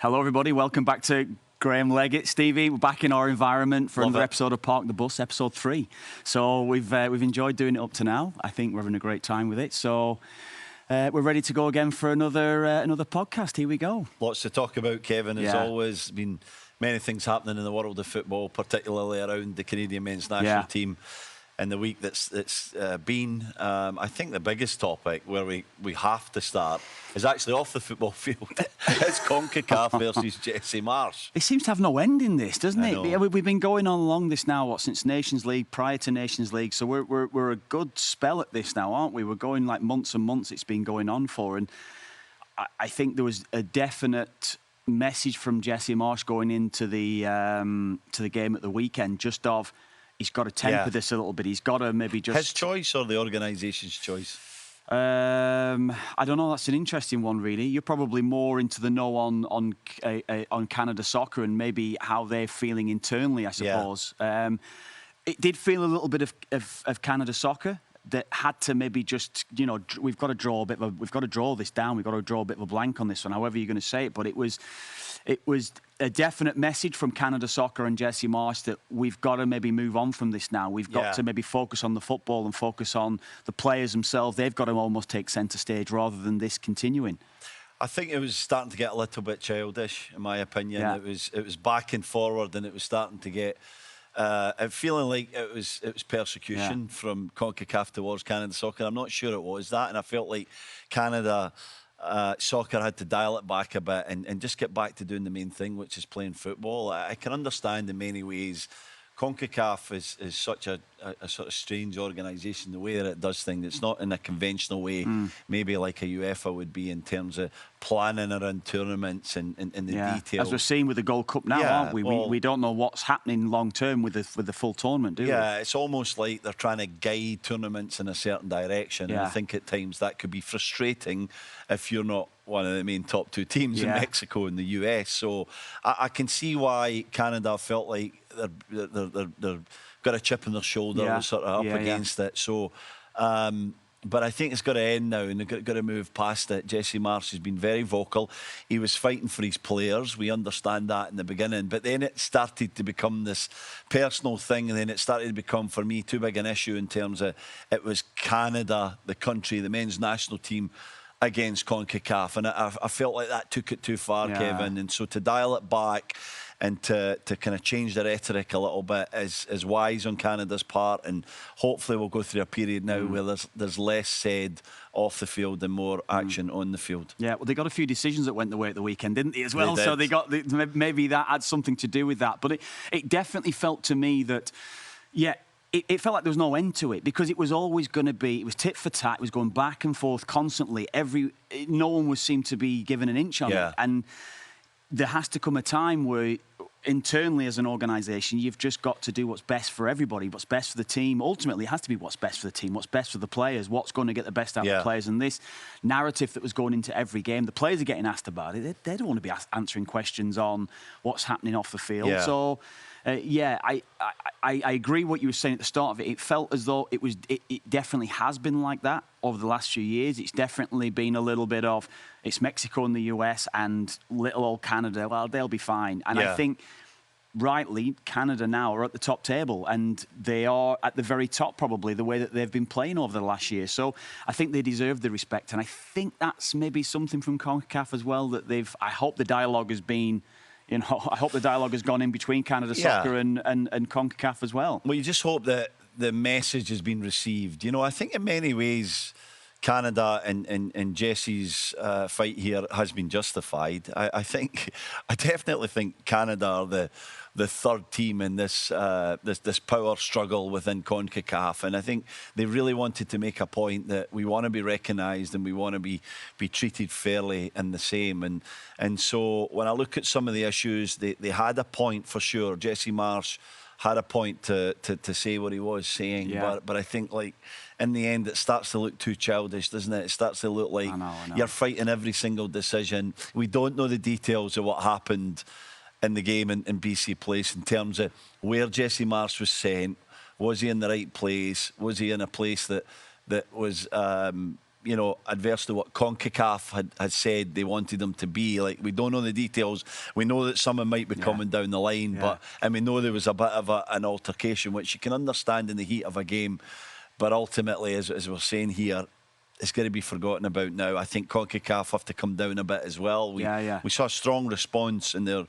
Hello, everybody. Welcome back to Graham Leggett. Stevie, we're back in our environment for another episode of Park the Bus, episode 3. So we've enjoyed doing it up to now. I think we're having a great time with it. So we're ready to go again for another podcast. Here we go. Lots to talk about, Kevin. As always, been many things happening in the world of football, particularly around the Canadian men's national team. In the week that's been, I think the biggest topic where we have to start is actually off the football field. It's Concacaf versus Jesse Marsch. It seems to have no end in this, doesn't it? Know. We've been going on along this now, since Nations League, prior to Nations League. So we're a good spell at this now, aren't we? We're going like months and months it's been going on for. And I think there was a definite message from Jesse Marsch going into the game at the weekend, just of... He's got to temper this a little bit. He's got to maybe just... His choice or the organisation's choice? I don't know. That's an interesting one, really. You're probably more into the know on Canada soccer and maybe how they're feeling internally, I suppose. Yeah. It did feel a little bit of Canada soccer that had to maybe just, we've got to draw we've got to draw this down. We've got to draw a bit of a blank on this one, however you're going to say it. But it was a definite message from Canada Soccer and Jesse Marsch that we've got to maybe move on from this now. We've got to maybe focus on the football and focus on the players themselves. They've got to almost take centre stage rather than this continuing. I think it was starting to get a little bit childish, in my opinion. Yeah. It was back and forward, and it was starting to get feeling like it was persecution from CONCACAF towards Canada Soccer. I'm not sure it was that, and I felt like Canada soccer had to dial it back a bit and just get back to doing the main thing, which is playing football. I can understand in many ways CONCACAF is such a sort of strange organisation, the way that it does things. It's not in a conventional way, maybe like a UEFA would be in terms of planning around tournaments and the details. As we're seeing with the Gold Cup now, aren't we? We don't know what's happening long term with the full tournament, do we? Yeah, it's almost like they're trying to guide tournaments in a certain direction. And I think at times that could be frustrating if you're not one of the main top two teams in Mexico and the US. So I can see why Canada felt like they've got a chip on their shoulder, sort of up against it. So, but I think it's got to end now, and they've got to move past it. Jesse Marsch has been very vocal. He was fighting for his players. We understand that in the beginning, but then it started to become this personal thing, and then it started to become, for me, too big an issue in terms of it was Canada, the country, the men's national team, against CONCACAF, and I felt like that took it too far, Kevin. And so to dial it back and to kind of change the rhetoric a little bit is wise on Canada's part, and hopefully we'll go through a period now where there's less said off the field and more action on the field. Yeah, well, they got a few decisions that went the way at the weekend, didn't they, as well? So they got maybe that had something to do with that. But it definitely felt to me that, it felt like there was no end to it, because it was always going to be, it was tit for tat, it was going back and forth constantly. No one seemed to be given an inch on it. And there has to come a time where internally as an organisation, you've just got to do what's best for everybody, what's best for the team. Ultimately, it has to be what's best for the team, what's best for the players, what's going to get the best out of the players. And this narrative that was going into every game, the players are getting asked about it. They don't want to be answering questions on what's happening off the field. So... I agree what you were saying at the start of it. It felt as though it definitely has been like that over the last few years. It's definitely been a little bit of, it's Mexico and the US and little old Canada. Well, they'll be fine. And I think, rightly, Canada now are at the top table, and they are at the very top, probably, the way that they've been playing over the last year. So I think they deserve the respect. And I think that's maybe something from CONCACAF as well, that I hope the dialogue has been... I hope the dialogue has gone in between Canada Soccer and CONCACAF as well. Well, you just hope that the message has been received. I think in many ways Canada and Jesse's fight here has been justified. I definitely think Canada are the third team in this power struggle within CONCACAF, and I think they really wanted to make a point that we want to be recognised and we want to be treated fairly and the same. And so when I look at some of the issues, they had a point for sure. Jesse Marsch had a point to say what he was saying, but I think in the end it starts to look too childish, doesn't it? It starts to look like I know. You're fighting every single decision. We don't know the details of what happened in the game in BC Place in terms of where Jesse Marsch was sent. Was he in the right place? Was he in a place that was you know, adverse to what Concacaf had said they wanted them to be. Like, we don't know the details. We know that someone might be coming down the line, and we know there was a bit of an altercation, which you can understand in the heat of a game. But ultimately, as we're saying here, it's going to be forgotten about now. I think Concacaf have to come down a bit as well. We saw a strong response in the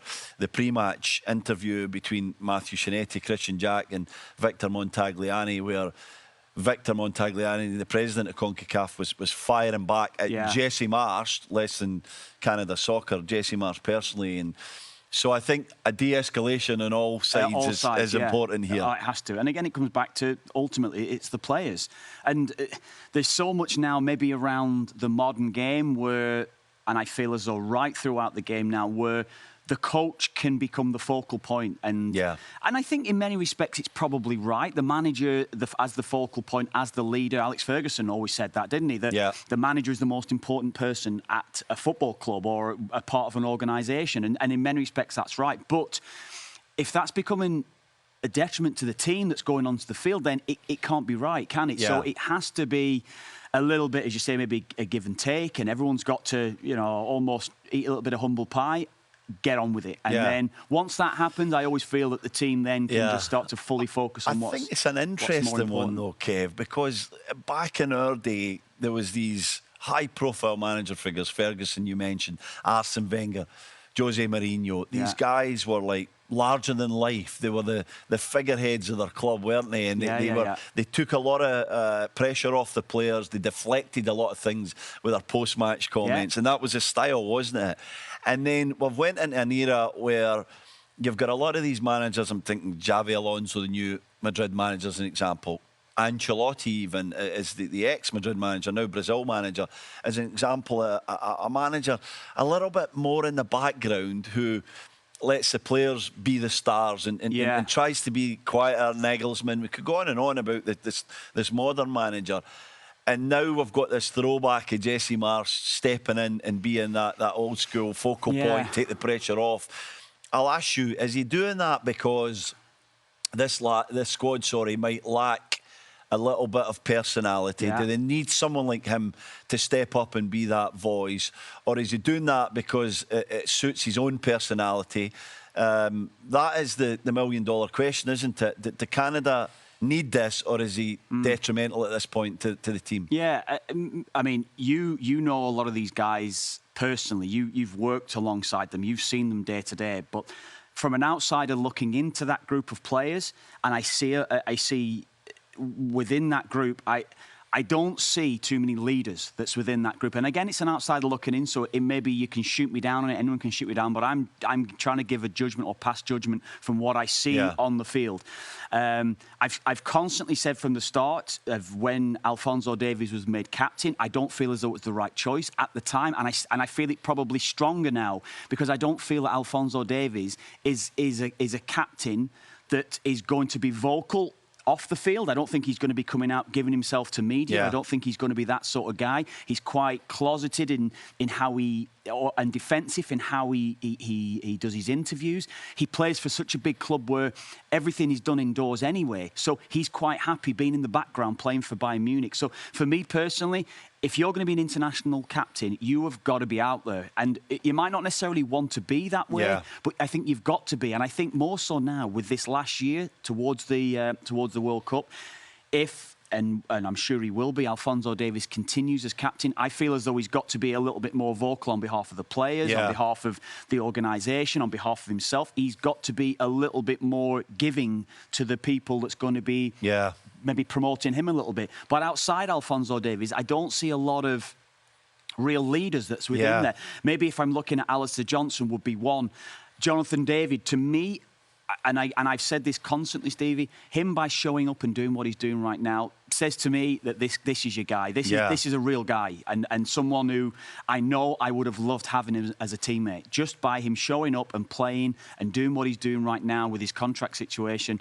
pre-match interview between Matthew Shinetti, Christian Jack and Victor Montagliani, where Victor Montagliani, the president of Concacaf, was firing back at Jesse Marsh, less than Canada Soccer, Jesse Marsh personally. And so I think a de-escalation on all sides is important here. It has to. And again, it comes back to, ultimately, it's the players. And there's so much now maybe around the modern game where, and I feel as though right throughout the game now, where the coach can become the focal point. And I think in many respects it's probably right. The manager as the focal point, as the leader. Alex Ferguson always said that, didn't he? That the manager is the most important person at a football club or a part of an organisation. And in many respects that's right. But if that's becoming a detriment to the team that's going onto the field, then it can't be right, can it? So it has to be a little bit, as you say, maybe a give and take, and everyone's got to, you know, almost eat a little bit of humble pie. Get on with it. And then once that happens, I always feel that the team then can just start to fully focus on I think it's an interesting one, though, Kev, because back in our day, there was these high-profile manager figures, Ferguson, you mentioned, Arsene Wenger, Jose Mourinho. These guys were like larger than life. They were the figureheads of their club, weren't they? And they took a lot of pressure off the players. They deflected a lot of things with their post-match comments, and that was a style, wasn't it? And then we've went into an era where you've got a lot of these managers. I'm thinking Xavi Alonso, the new Madrid manager, as an example. Ancelotti even is the ex-Madrid manager, now Brazil manager, as an example, a manager a little bit more in the background who lets the players be the stars and tries to be quieter. Nagelsmann, we could go on and on about this modern manager. And now we've got this throwback of Jesse Marsh stepping in and being that old school focal point, take the pressure off. I'll ask you, is he doing that because this squad, might lack a little bit of personality? Do they need someone like him to step up and be that voice? Or is he doing that because it suits his own personality? That is the million-dollar question, isn't it? Do Canada need this, or is he detrimental at this point to the team? Yeah, I mean, you know a lot of these guys personally. You've worked alongside them. You've seen them day to day. But from an outsider looking into that group of players, and I see within that group, I don't see too many leaders that's within that group. And again, it's an outsider looking in, so it maybe you can shoot me down on it. Anyone can shoot me down, but I'm trying to give a judgment or pass judgment from what I see on the field. I've constantly said from the start of when Alphonso Davies was made captain, I don't feel as though it was the right choice at the time, and I feel it probably stronger now because I don't feel that Alphonso Davies is a captain that is going to be vocal off the field. I don't think he's going to be coming out giving himself to media. I don't think he's going to be that sort of guy. He's quite closeted in how and defensive in how he does his interviews. He plays for such a big club where everything is done indoors anyway. So he's quite happy being in the background playing for Bayern Munich. So for me personally, if you're going to be an international captain, you have got to be out there. And you might not necessarily want to be that way, but I think you've got to be. And I think more so now with this last year towards the World Cup, and I'm sure he will be, Alphonso Davies continues as captain, I feel as though he's got to be a little bit more vocal on behalf of the players, on behalf of the organisation, on behalf of himself. He's got to be a little bit more giving to the people that's going to be maybe promoting him a little bit. But outside Alphonso Davies, I don't see a lot of real leaders that's within there. Maybe if I'm looking at Alistair Johnson would be one. Jonathan David, to me, and I've said this constantly, Stevie, him by showing up and doing what he's doing right now says to me that this is your guy. This is a real guy and someone who I know I would have loved having him as a teammate. Just by him showing up and playing and doing what he's doing right now with his contract situation,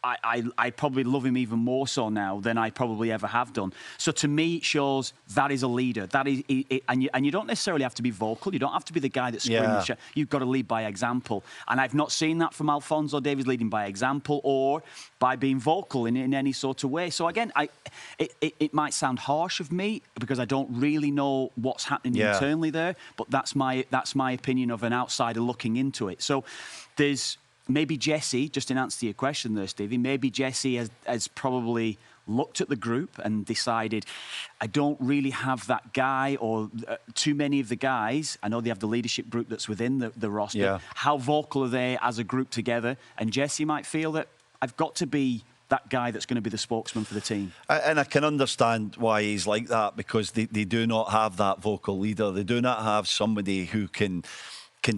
I probably love him even more so now than I probably ever have done. So to me, it shows that is a leader. That is, and you don't necessarily have to be vocal. You don't have to be the guy that screams. Yeah. You've got to lead by example. And I've not seen that from Alphonso Davies, leading by example or by being vocal in any sort of way. So again, it might sound harsh of me because I don't really know what's happening internally there, but that's my opinion of an outsider looking into it. So there's maybe Jesse, just in answer to your question there, Stevie, maybe Jesse has probably looked at the group and decided, I don't really have that guy or too many of the guys. I know they have the leadership group that's within the roster. Yeah. How vocal are they as a group together? And Jesse might feel that I've got to be that guy that's going to be the spokesman for the team. And I can understand why he's like that, because they do not have that vocal leader. They do not have somebody who can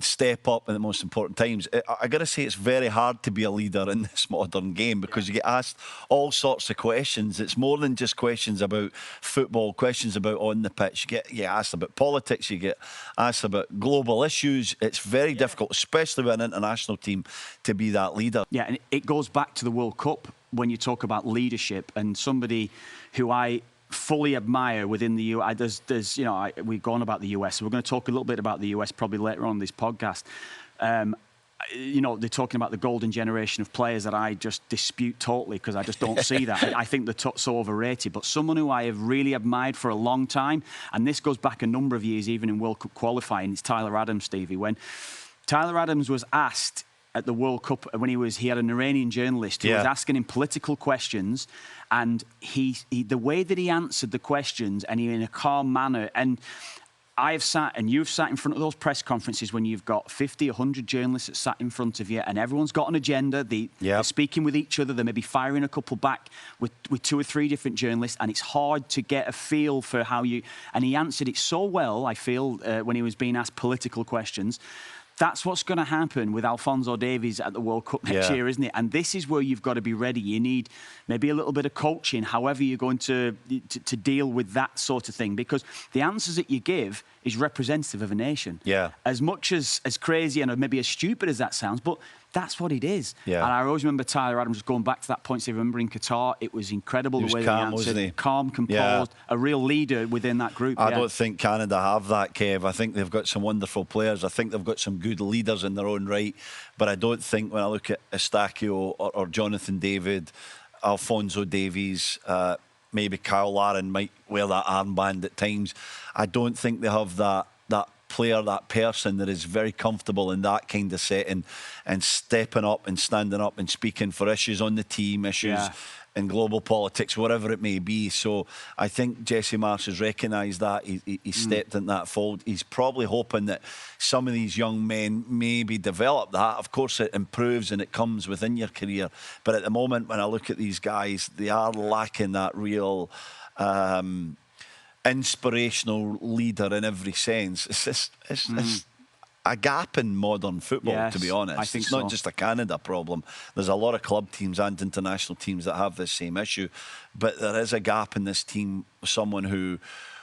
step up in the most important times. I got to say, it's very hard to be a leader in this modern game because you get asked all sorts of questions. It's more than just questions about football, questions about on the pitch. You get asked about politics, you get asked about global issues. It's very difficult, especially with an international team, to be that leader. Yeah, and it goes back to the World Cup when you talk about leadership, and somebody who I fully admire within the US. There's we've gone about the US, so we're going to talk a little bit about the US probably later on in this podcast. They're talking about the golden generation of players that I just dispute totally because I just don't see that. I think they're so overrated. But someone who I have really admired for a long time, and this goes back a number of years, even in World Cup qualifying, it's Tyler Adams, Stevie. When Tyler Adams was asked at the World Cup, when he had an Iranian journalist who was asking him political questions, and he the way that he answered the questions, and he in a calm manner, and I have sat, and you've sat in front of those press conferences when you've got 50, 100 journalists that sat in front of you, and everyone's got an agenda. They're speaking with each other. They may be firing a couple back with 2 or 3 different journalists, and it's hard to get a feel for how you... And he answered it so well, I feel, when he was being asked political questions. That's what's going to happen with Alphonso Davies at the World Cup next year, isn't it? And this is where you've got to be ready. You need maybe a little bit of coaching, however you're going to deal with that sort of thing, because the answers that you give is representative of a nation. Yeah. As much as crazy and maybe as stupid as that sounds, but that's what it is. Yeah. And I always remember Tyler Adams going back to that point. So remember in Qatar, it was incredible the way calm, he answered. Calm, composed, a real leader within that group. I don't think Canada have that, Kev. I think they've got some wonderful players. I think they've got some good leaders in their own right. But I don't think when I look at Eustáquio or Jonathan David, Alphonso Davies, maybe Kyle Larin might wear that armband at times. I don't think they have that player, that person that is very comfortable in that kind of setting and stepping up and standing up and speaking for issues on the team, issues in global politics, whatever it may be. So I think Jesse Marsh has recognised that. He stepped in that fold. He's probably hoping that some of these young men maybe develop that. Of course, it improves and it comes within your career. But at the moment, when I look at these guys, they are lacking that real... inspirational leader in every sense. It's a gap in modern football, to be honest. I think it's not just a Canada problem. There's a lot of club teams and international teams that have this same issue. But there is a gap in this team, someone who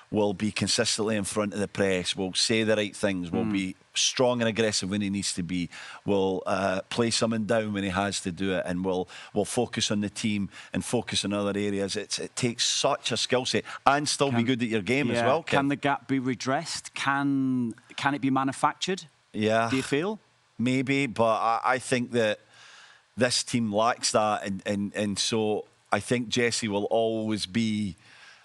will be consistently in front of the press, will say the right things, will be strong and aggressive when he needs to be, will play someone down when he has to do it, and will focus on the team and focus on other areas. It takes such a skill set and still be good at your game as well. Can the gap be redressed? Can it be manufactured? Yeah. Do you feel? Maybe, but I think that this team lacks that, and so I think Jesse will always be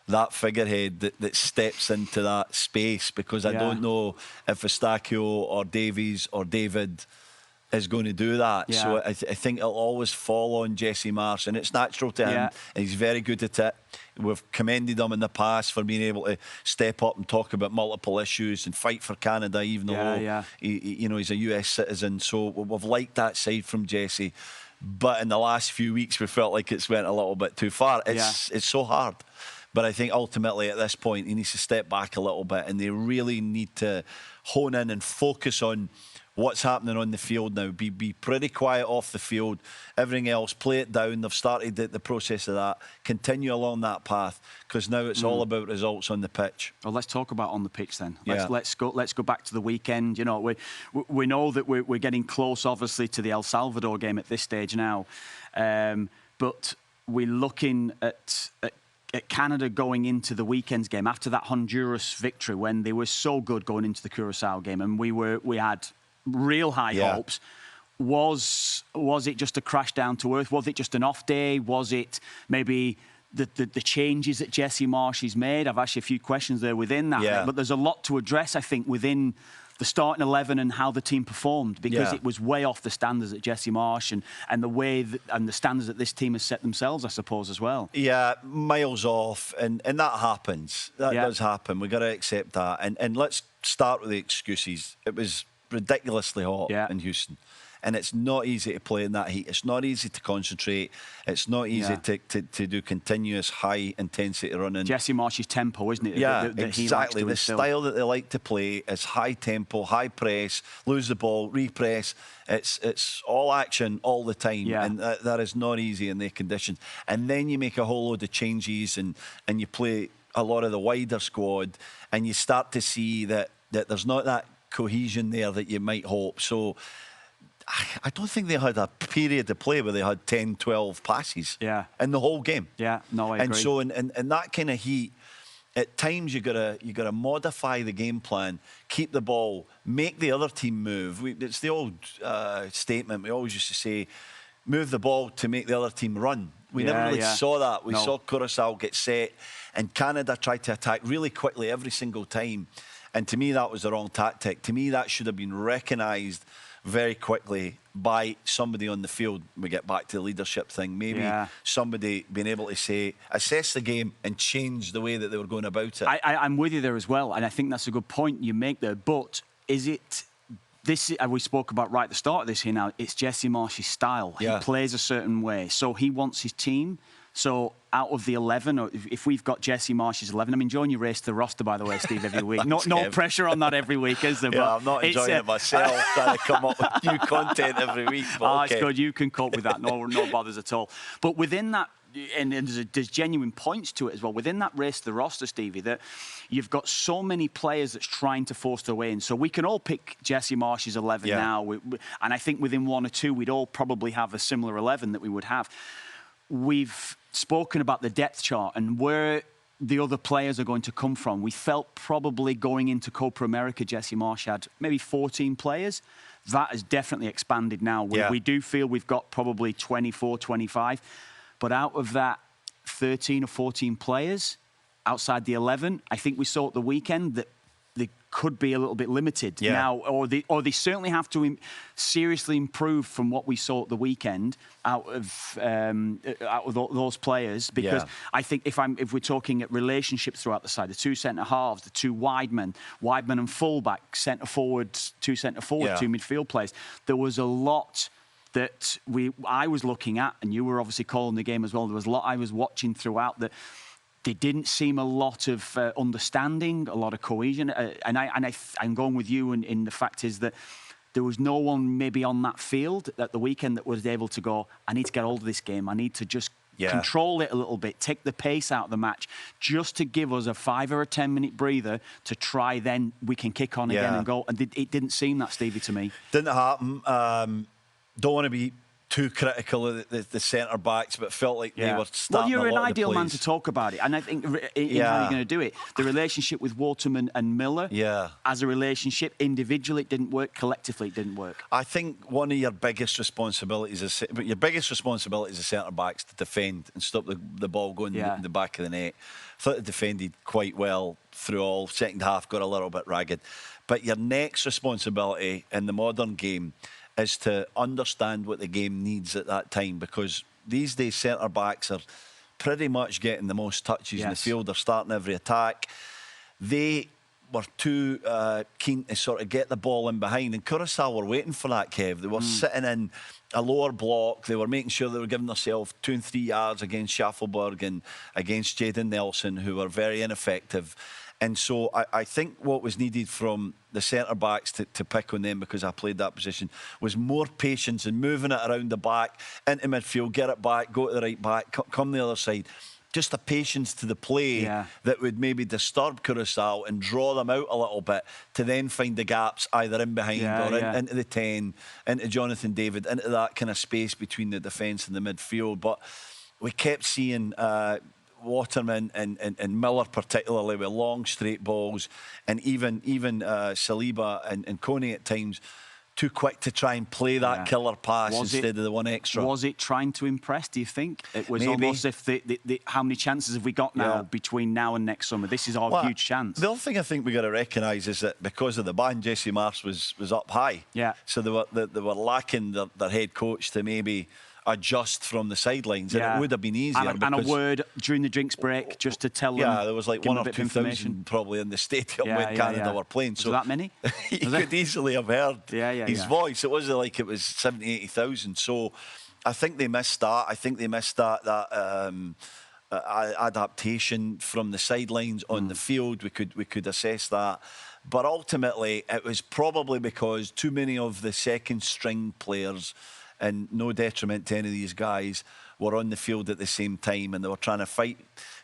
that figurehead that steps into that space, because I don't know if Eustáquio or Davies or David is going to do that. Yeah. So I think it'll always fall on Jesse Marsh, and it's natural to him, and he's very good at it. We've commended him in the past for being able to step up and talk about multiple issues and fight for Canada, even though he's a US citizen. So we've liked that side from Jesse. But in the last few weeks, we felt like it's went a little bit too far. It's so hard. But I think ultimately at this point, he needs to step back a little bit, and they really need to hone in and focus on what's happening on the field now. Be pretty quiet off the field. Everything else, play it down. They've started the process of that. Continue along that path, because now it's all about results on the pitch. Well, let's talk about on the pitch then. Let's go back to the weekend. You know, we know that we're getting close, obviously, to the El Salvador game at this stage now. but we're looking at Canada going into the weekend's game after that Honduras victory when they were so good going into the Curaçao game, and we had real high hopes. Was it just a crash down to earth? Was it just an off day? Was it maybe the changes that Jesse Marsch's made? I've asked you a few questions there within that, but there's a lot to address, I think, within the starting 11 and how the team performed, because it was way off the standards that Jesse Marsch and the way and the standards that this team has set themselves, I suppose, as well. Yeah, miles off, and that happens. That does happen. We've got to accept that. And let's start with the excuses. It was ridiculously hot in Houston. And it's not easy to play in that heat. It's not easy to concentrate. It's not easy to do continuous high-intensity running. Jesse Marsch's tempo, isn't it? Yeah, exactly. The style that they like to play is high tempo, high press, lose the ball, repress. It's all action all the time. And that is not easy in their conditions. And then you make a whole load of changes and you play a lot of the wider squad, and you start to see that there's not that cohesion there that you might hope. So I don't think they had a period of play where they had 10, 12 passes in the whole game. Yeah, no, I agree. And so in that kind of heat, at times you gotta modify the game plan, keep the ball, make the other team move. It's the old statement we always used to say, move the ball to make the other team run. We never really saw that. We saw Curaçao get set, and Canada tried to attack really quickly every single time. And to me, that was the wrong tactic. To me, that should have been recognised very quickly by somebody on the field. We get back to the leadership thing. Maybe somebody being able to say, assess the game and change the way that they were going about it. I'm with you there as well, and I think that's a good point you make there. But is it this? We spoke about right at the start of this here now. It's Jesse Marsch's style. He plays a certain way, so he wants his team. So out of the 11, or if we've got Jesse Marsch's 11, I'm enjoying you race the roster, by the way, Steve, every week. No pressure on that every week, is there? I'm not enjoying it myself, trying to come up with new content every week. It's good. You can cope with that. No bothers at all. But within that, and there's genuine points to it as well. Within that race the roster, Stevie, that you've got so many players that's trying to force their way in. So we can all pick Jesse Marsch's 11 now. And I think within one or two, we'd all probably have a similar 11 that we would have. We've spoken about the depth chart and where the other players are going to come from. We felt probably going into Copa America, Jesse Marsch had maybe 14 players. That has definitely expanded now. We do feel we've got probably 24, 25. But out of that 13 or 14 players, outside the 11, I think we saw at the weekend that they could be a little bit limited now, or they certainly have to seriously improve from what we saw at the weekend out of those players. Because I think if we're talking at relationships throughout the side, the two centre halves, the two wide men and fullback, centre forwards, two midfield players, there was a lot that I was looking at, and you were obviously calling the game as well. There was a lot I was watching throughout that. There didn't seem a lot of understanding, a lot of cohesion. I'm going with you in the fact is that there was no one maybe on that field at the weekend that was able to go, I need to get hold of this game. I need to just control it a little bit, take the pace out of the match, just to give us a 5 or a 10 minute breather to try then we can kick on again and go. And it didn't seem that, Stevie, to me. Didn't happen. Don't want to be too critical of the centre backs, but felt like they were starting. Well, you're an ideal man to talk about it, and I think in how you're going to do it, the relationship with Waterman and Miller, as a relationship, individually it didn't work, collectively it didn't work. I think one of your biggest responsibilities is as centre backs to defend and stop the ball going in the back of the net. I thought they defended quite well through all. Second half got a little bit ragged, but your next responsibility in the modern game is to understand what the game needs at that time, because these days centre-backs are pretty much getting the most touches in the field. They're starting every attack. They were too keen to sort of get the ball in behind, and Curaçao were waiting for that, Kev. They were sitting in a lower block. They were making sure they were giving themselves 2 and 3 yards against Schaffelberg and against Jayden Nelson, who were very ineffective. And so I think what was needed from the centre-backs to pick on them, because I played that position, was more patience and moving it around the back, into midfield, get it back, go to the right back, come the other side. just a patience to the play that would maybe disturb Curaçao and draw them out a little bit to then find the gaps either in behind or into the 10, into Jonathan David, into that kind of space between the defence and the midfield. But we kept seeing Waterman and Miller particularly with long straight balls, and even Saliba and Coney at times too quick to try and play that killer pass instead of the one extra. Was it trying to impress, do you think? It was almost if how many chances have we got now between now and next summer? This is our huge chance. The other thing I think we got to recognise is that because of the ban, Jesse Marsh was up high. Yeah. So they were lacking their head coach to maybe adjust from the sidelines, and it would have been easier. And a word during the drinks break just to tell them. Yeah, there was like 1 or 2,000 probably in the stadium when Canada were playing. So was that many? You could easily have heard his voice. It wasn't like it was 70,000, 80,000. So I think they missed that. I think they missed that adaptation from the sidelines on the field. We could assess that. But ultimately, it was probably because too many of the second string players, and no detriment to any of these guys, were on the field at the same time, and they were trying to fight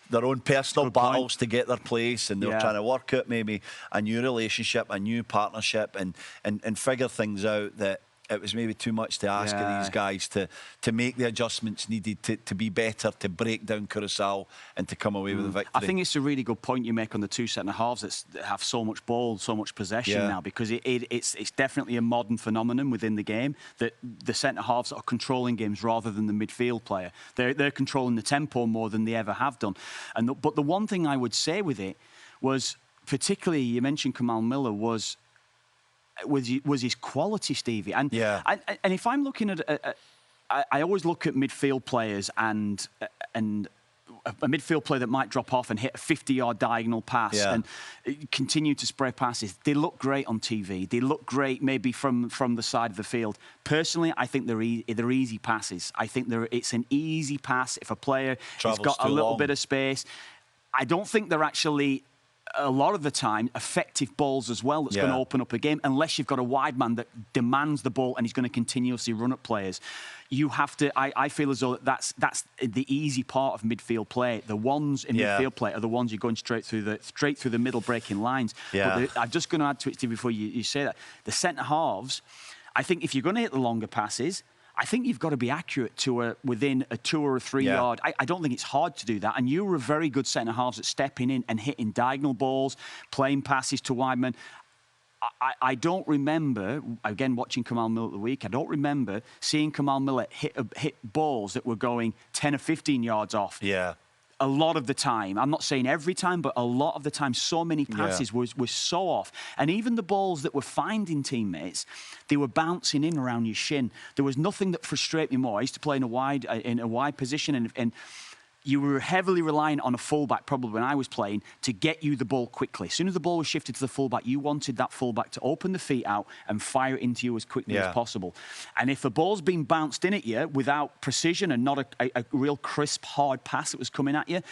their own personal battles to get their place, and they were trying to work out maybe a new relationship, a new partnership, and figure things out that it was maybe too much to ask of these guys to make the adjustments needed to be better, to break down Curaçao and to come away with a victory. I think it's a really good point you make on the two centre halves that have so much ball, so much possession now, because it's definitely a modern phenomenon within the game that the centre halves are controlling games rather than the midfield player. They're controlling the tempo more than they ever have done. But the one thing I would say with it was, particularly you mentioned Kamal Miller, was his quality, Stevie. And if I'm looking at, I always look at midfield players and a midfield player that might drop off and hit a 50-yard diagonal pass and continue to spray passes. They look great on TV. They look great maybe from the side of the field. Personally, I think they're easy passes. I think it's an easy pass if a player has got a little bit of space. I don't think they're actually, a lot of the time, effective balls as well that's going to open up a game, unless you've got a wide man that demands the ball and he's going to continuously run at players. You have to, I feel as though that's the easy part of midfield play. The ones in midfield play are the ones you're going straight through the middle breaking lines. But I'm just going to add to it, Steve, before you say that. The centre halves, I think if you're going to hit the longer passes, I think you've got to be accurate to within a 2 or a 3 yard. I don't think it's hard to do that. And you were a very good centre halves at stepping in and hitting diagonal balls, playing passes to wide men. I don't remember, again, watching Kamal Miller at the week, I don't remember seeing Kamal Miller hit balls that were going 10 or 15 yards off. Yeah. A lot of the time, I'm not saying every time, but a lot of the time, so many passes were so off. And even the balls that were finding teammates, they were bouncing in around your shin. There was nothing that frustrated me more. I used to play in a wide position, and you were heavily reliant on a fullback, probably when I was playing, to get you the ball quickly. As soon as the ball was shifted to the fullback, you wanted that fullback to open the feet out and fire it into you as quickly as possible. And if a ball's been bounced in at you without precision and not a real crisp, hard pass that was coming at you,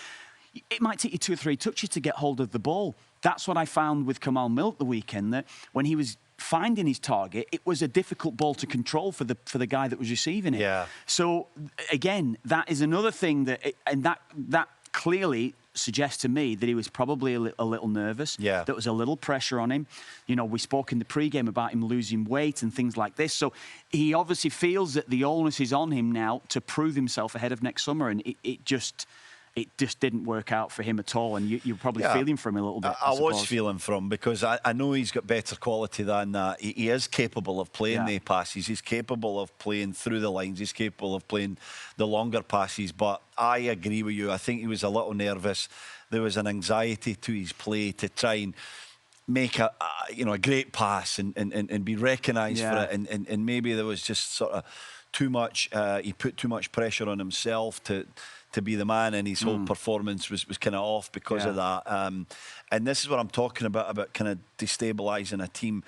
it might take you 2 or 3 touches to get hold of the ball. That's what I found with Kamal Miller the weekend, that when he was finding his target, it was a difficult ball to control for the guy that was receiving it. Yeah. So again, that is another thing that clearly suggests to me that he was probably a little nervous. Yeah. There was a little pressure on him. You know, we spoke in the pre-game about him losing weight and things like this. So he obviously feels that the onus is on him now to prove himself ahead of next summer, and it just didn't work out for him at all, and you're probably feeling for him a little bit. I was feeling for him because I know he's got better quality than that. He is capable of playing the passes. He's capable of playing through the lines. He's capable of playing the longer passes. But I agree with you. I think he was a little nervous. There was an anxiety to his play to try and make a great pass and be recognised for it. And maybe there was just sort of too much. He put too much pressure on himself to be the man, and his whole performance was kind of off because of that. And this is what I'm talking about kind of destabilising a team.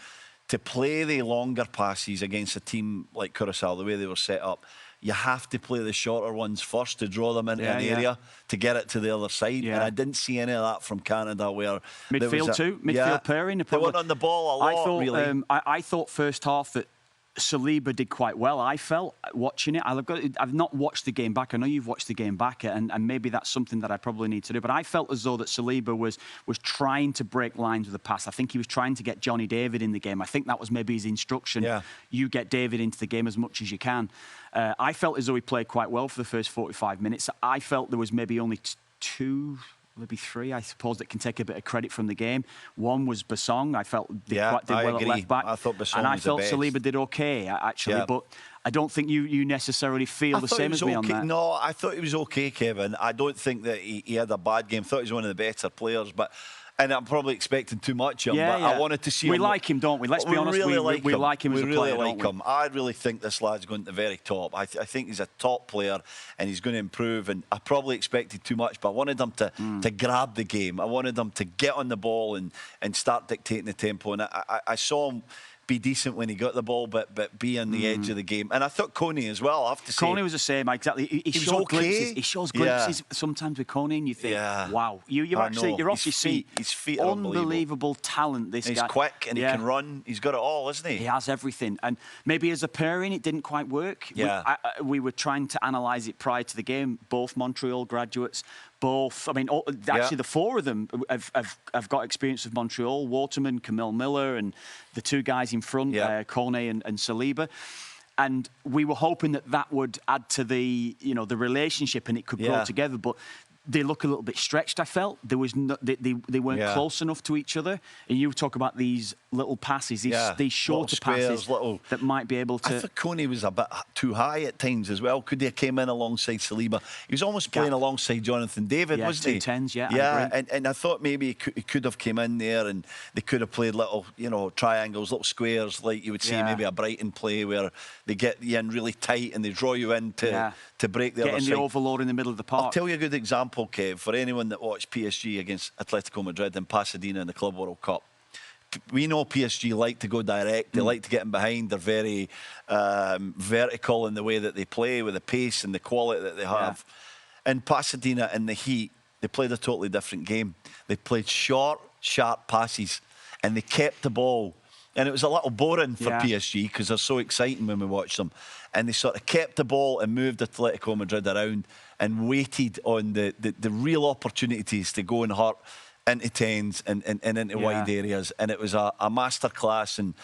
To play the longer passes against a team like Curaçao, the way they were set up, you have to play the shorter ones first to draw them into an area to get it to the other side. And I didn't see any of that from Canada, where midfield pairing. They weren't on the ball a lot, really. I thought first half that Saliba did quite well, I felt, watching it. I've not watched the game back. I know you've watched the game back, and maybe that's something that I probably need to do. But I felt as though that Saliba was trying to break lines with the pass. I think he was trying to get Johnny David in the game. I think that was maybe his instruction. Yeah. You get David into the game as much as you can. I felt as though he played quite well for the first 45 minutes. I felt there was maybe only two, maybe three, I suppose, that can take a bit of credit from the game. One was Basong. I felt did well at left back. I thought Basong and I was felt the best. Saliba did okay, actually, but I don't think you necessarily feel the same as me on that. No, I thought he was okay, Kevin. I don't think that he had a bad game. I thought he was one of the better players, and I'm probably expecting too much of him. But I wanted to see him. We like him, don't we? Let's be honest. We like him as a player, don't we? I really think this lad's going to the very top. I think he's a top player and he's going to improve. And I probably expected too much, but I wanted him to grab the game. I wanted him to get on the ball and start dictating the tempo. And I saw him be decent when he got the ball, but be on the edge of the game. And I thought Coney as well, I have to say. Coney was the same, exactly. He showed glimpses. He shows glimpses sometimes with Coney, and you think, wow, you're off your seat. His feet are unbelievable talent, this guy. He's quick and he can run. He's got it all, isn't he? He has everything. And maybe as a pairing, it didn't quite work. Yeah. We were trying to analyse it prior to the game, both Montreal graduates. Actually, the four of them have got experience with Montreal. Waterman, Camille Miller, and the two guys in front, Cornet and Saliba. And we were hoping that would add to the relationship and it could grow together. But they look a little bit stretched, I felt. There was they weren't close enough to each other. And you talk about these little passes, these shorter passes that might be able to... I thought Coney was a bit too high at times as well. Could he have came in alongside Saliba? He was almost playing alongside Jonathan David, wasn't he? 2 10s, Yeah, and I thought maybe he could have came in there and they could have played little, triangles, little squares, like you would see maybe a Brighton play where they get you in really tight and they draw you in to break the other side. Getting the overload in the middle of the park. I'll tell you a good example, Kev, for anyone that watched PSG against Atletico Madrid in Pasadena in the Club World Cup. We know PSG like to go direct. They like to get in behind. They're very vertical in the way that they play, with the pace and the quality that they have. In Pasadena, in the heat, they played a totally different game. They played short, sharp passes, and they kept the ball. And it was a little boring for PSG because they're so exciting when we watch them. And they sort of kept the ball and moved Atletico Madrid around and waited on the real opportunities to go and hurt into tens and into wide areas. And it was a masterclass in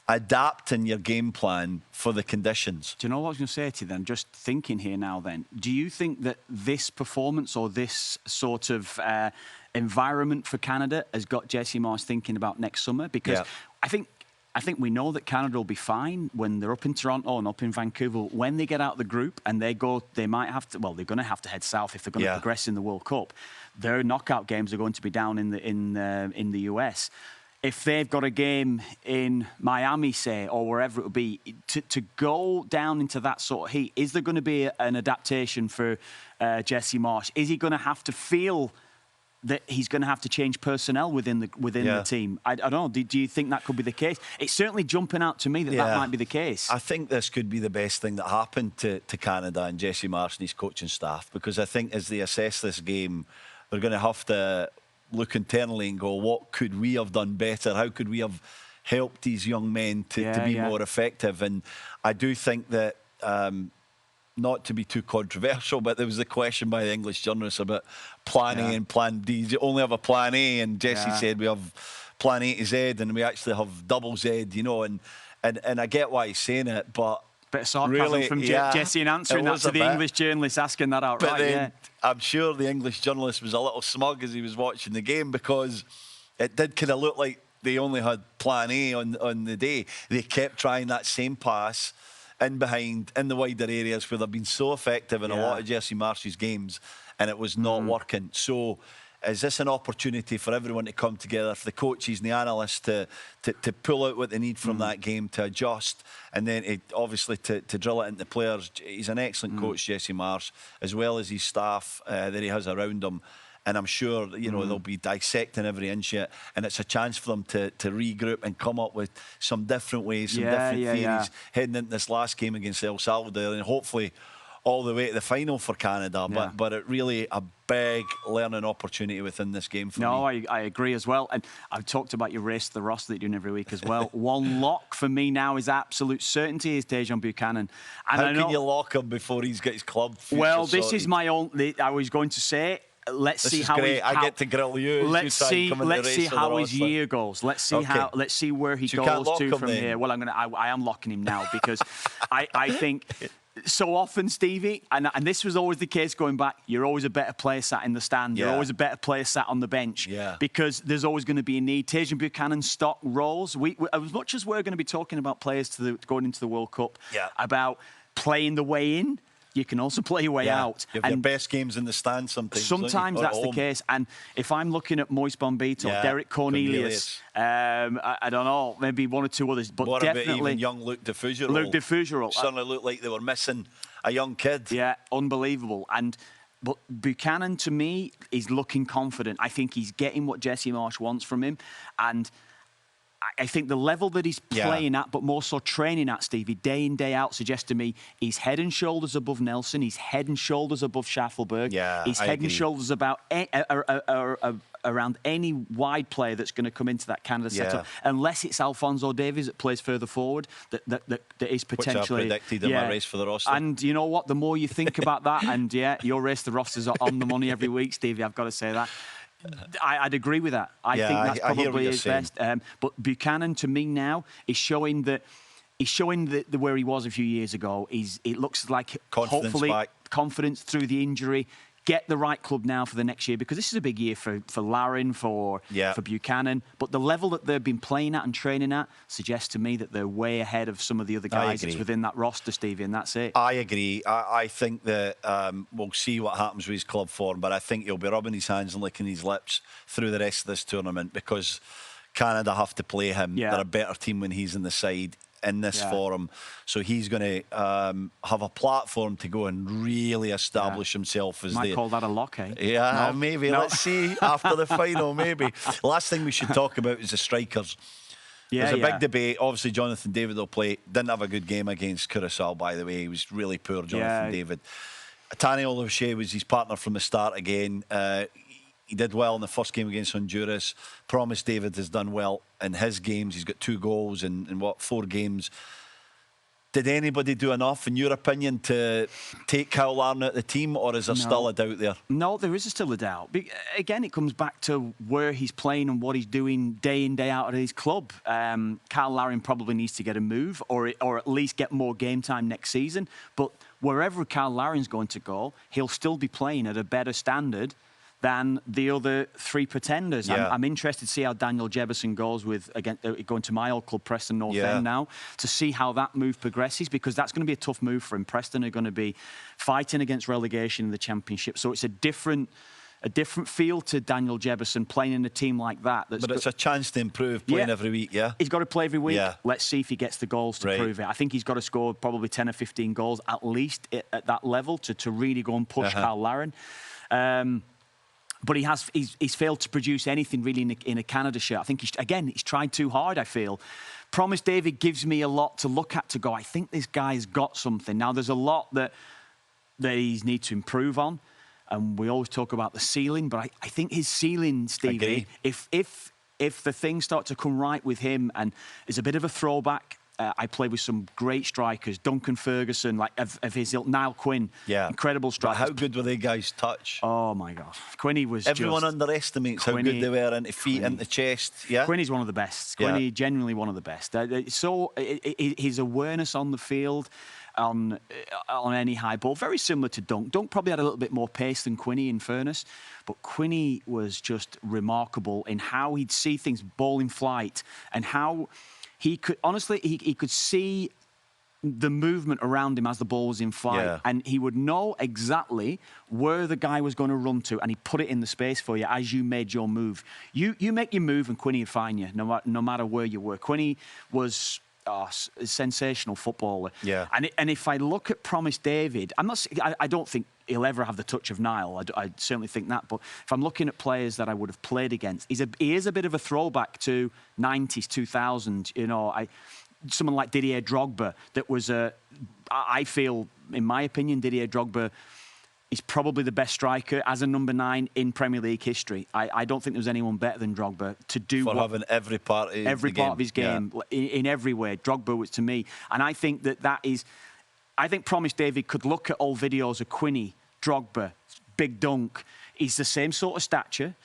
adapting your game plan for the conditions. Do you know what I was going to say to you then? Just thinking here now then. Do you think that this performance or this sort of environment for Canada has got Jesse Marsh thinking about next summer? Because I think we know that Canada will be fine when they're up in Toronto and up in Vancouver. When they get out of the group and they're going to have to head south if they're going to progress in the World Cup. Their knockout games are going to be down in the US. If they've got a game in Miami, say, or wherever it will be, to go down into that sort of heat, is there going to be an adaptation for Jesse Marsh? Is he going to have to feel that he's going to have to change personnel within the team? I don't know. Do you think that could be the case? It's certainly jumping out to me that might be the case. I think this could be the best thing that happened to Canada and Jesse Marsh and his coaching staff, because I think as they assess this game, they're going to have to look internally and go, what could we have done better? How could we have helped these young men to be more effective? And I do think that... not to be too controversial, but there was a question by the English journalist about plan A and plan D. You only have a plan A, and Jesse said we have plan A to Z, and we actually have double Z, and I get why he's saying it, but bit of sarcasm from Jesse in answering that to the English journalist, asking that outright. But then I'm sure the English journalist was a little smug as he was watching the game, because it did kind of look like they only had plan A on the day. They kept trying that same pass in behind, in the wider areas where they've been so effective in a lot of Jesse Marsh's games, and it was not working. So is this an opportunity for everyone to come together, for the coaches and the analysts to pull out what they need from that game, to adjust, and then obviously to drill it into players? He's an excellent coach, Jesse Marsh, as well as his staff that he has around him. And I'm sure, they'll be dissecting every inch of it. And it's a chance for them to regroup and come up with some different ways, some different theories heading into this last game against El Salvador. And hopefully all the way to the final for Canada. But it really a big learning opportunity within this game for me. No, I agree as well. And I've talked about your race to the roster that you're doing every week as well. One lock for me now is absolute certainty is Dejan Buchanan. And how can you lock him before he's got his club future Well, this sorted? is my own... I was going to say... Let's see how I get to grill you. Let's see how his year goes. Let's see where he goes to from here. Well, I am locking him now because I think so often, Stevie, and this was always the case going back. You're always a better player sat in the stand. You're always a better player sat on the bench. Because there's always going to be a need. Tejan Buchanan's stock rolls. We as much as we're going to be talking about players going into the World Cup, about playing the way in. You can also play your way out. You have your best games in the stand sometimes. Sometimes that's the case. And if I'm looking at Moise Bombito, Derek Cornelius, I don't know, maybe one or two others, but what definitely about even young Luke de Fougerolles? Luke de Fougerolles certainly looked like they were missing a young kid. Yeah, unbelievable. But Buchanan, to me, is looking confident. I think he's getting what Jesse Marsch wants from him. And I think the level that he's playing at, but more so training at, Stevie, day in, day out, suggests to me he's head and shoulders above Nelson. He's head and shoulders above Schaffelberg. He's head and shoulders around any wide player that's going to come into that Canada setup, unless it's Alphonso Davies that plays further forward, that is potentially... Which I predicted in my race for the roster. And you know what? The more you think about that, and your race the rosters are on the money every week, Stevie, I've got to say that. I'd agree with that. I think that's probably his best. But Buchanan, to me now, is showing that where he was a few years ago. It looks like confidence through the injury. Get the right club now for the next year, because this is a big year for Larin, for Buchanan. But the level that they've been playing at and training at suggests to me that they're way ahead of some of the other guys that's within that roster, Stevie, and that's it. I agree. I think that we'll see what happens with his club form, but I think he'll be rubbing his hands and licking his lips through the rest of this tournament, because Canada have to play him. They're a better team when he's in the side in this forum, so he's going to have a platform to go and really establish himself as Might call that a lock, eh? Yeah, maybe. Let's see after the final, maybe. Last thing we should talk about is the strikers. There's a big debate. Obviously, Jonathan David will play. Didn't have a good game against Curaçao, by the way. He was really poor, Jonathan David. Tani O'Shea was his partner from the start again. He did well in the first game against Honduras. Promise David has done well in his games. He's got 2 goals in 4 games. Did anybody do enough, in your opinion, to take Kyle Larin out of the team, or is there still a doubt there? No, there is still a doubt. Again, it comes back to where he's playing and what he's doing day in, day out at his club. Kyle Larin probably needs to get a move, or at least get more game time next season. But wherever Kyle Larin's going to go, he'll still be playing at a better standard than the other 3 pretenders. I'm interested to see how Daniel Jebison goes with going to my old club, Preston North End now, to see how that move progresses, because that's going to be a tough move for him. Preston are going to be fighting against relegation in the Championship, so it's a different feel to Daniel Jebison playing in a team like that. But it's a chance to improve playing every week, He's got to play every week. Let's see if he gets the goals to prove it. I think he's got to score probably 10 or 15 goals at least at that level to really go and push Kyle Larin. But he's failed to produce anything really in a Canada shirt. I think he's tried too hard, I feel. Promise David gives me a lot to look at, to go, I think this guy's got something. Now, there's a lot that he needs to improve on. And we always talk about the ceiling, but I think his ceiling, Stevie, if the things start to come right with him, and is a bit of a throwback. I played with some great strikers, Duncan Ferguson, like of his ilk, Niall Quinn, incredible strikers. But how good were they guys touch? Oh my God, Quinny was. Everyone underestimates how good they were into feet, into chest. Yeah, Quinny's one of the best. Quinny, genuinely one of the best. So his awareness on the field, on any high ball, very similar to Dunk. Dunk probably had a little bit more pace than Quinny, in fairness, but Quinny was just remarkable in how he'd see things ball in flight, and how he could, honestly, he could see the movement around him as the ball was in flight, and he would know exactly where the guy was going to run to, and he put it in the space for you as you made your move. You make your move, and Quinny would find you, no matter where you were. Quinny was a sensational footballer. And if I look at Promise David, I don't think he'll ever have the touch of Niall. I certainly think that. But if I'm looking at players that I would have played against, he is a bit of a throwback to 90s, 2000. You know, someone like Didier Drogba, that was I feel in my opinion, Didier Drogba is probably the best striker as a number 9 in Premier League history. I don't think there was anyone better than Drogba to do having every part of his game in every way. Drogba was to me, and I think that is. I think Promise David could look at old videos of Quinny, Drogba, big dunk. He's the same sort of stature.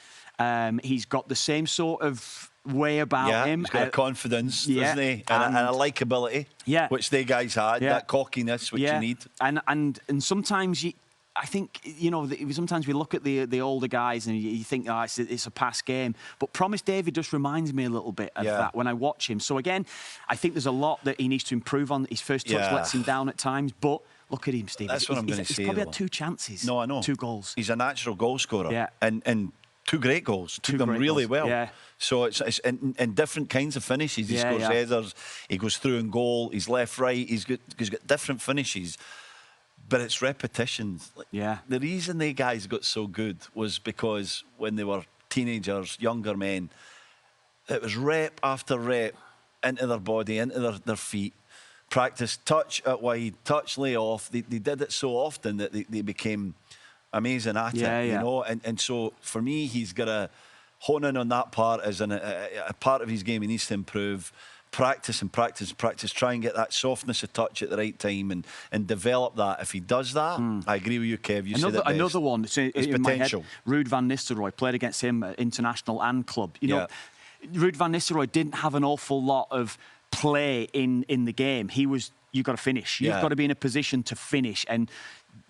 He's got the same sort of way about him. He's got a confidence, doesn't he? And a likability, which they guys had, that cockiness which you need. And sometimes I think, sometimes we look at the older guys and you think, it's a past game. But Promise David just reminds me a little bit of that when I watch him. So again, I think there's a lot that he needs to improve on. His first touch lets him down at times, but look at him, Steve. That's what I'm going to say. He's probably had 2 chances. No, I know. 2 goals. He's a natural goal scorer. Yeah. And 2 great goals. Took them really well. Yeah. So it's in different kinds of finishes. He scores headers. He goes through and goal. He's left, right. He's got different finishes. But it's repetitions. The reason they guys got so good was because when they were teenagers, younger men, it was rep after rep into their body, into their feet. Practice, touch at wide, touch, lay off. They did it so often that they became amazing at it, you know. And so for me, he's got to hone in on that part as a part of his game. He needs to improve. Practice and practice and practice. Try and get that softness of touch at the right time and develop that. If he does that, I agree with you, Kev. You said it best. Another one. It's in potential. My head, Ruud van Nistelrooy, played against him at international and club. You know, Ruud van Nistelrooy didn't have an awful lot of play in the game. You've got to finish. You've got to be in a position to finish. And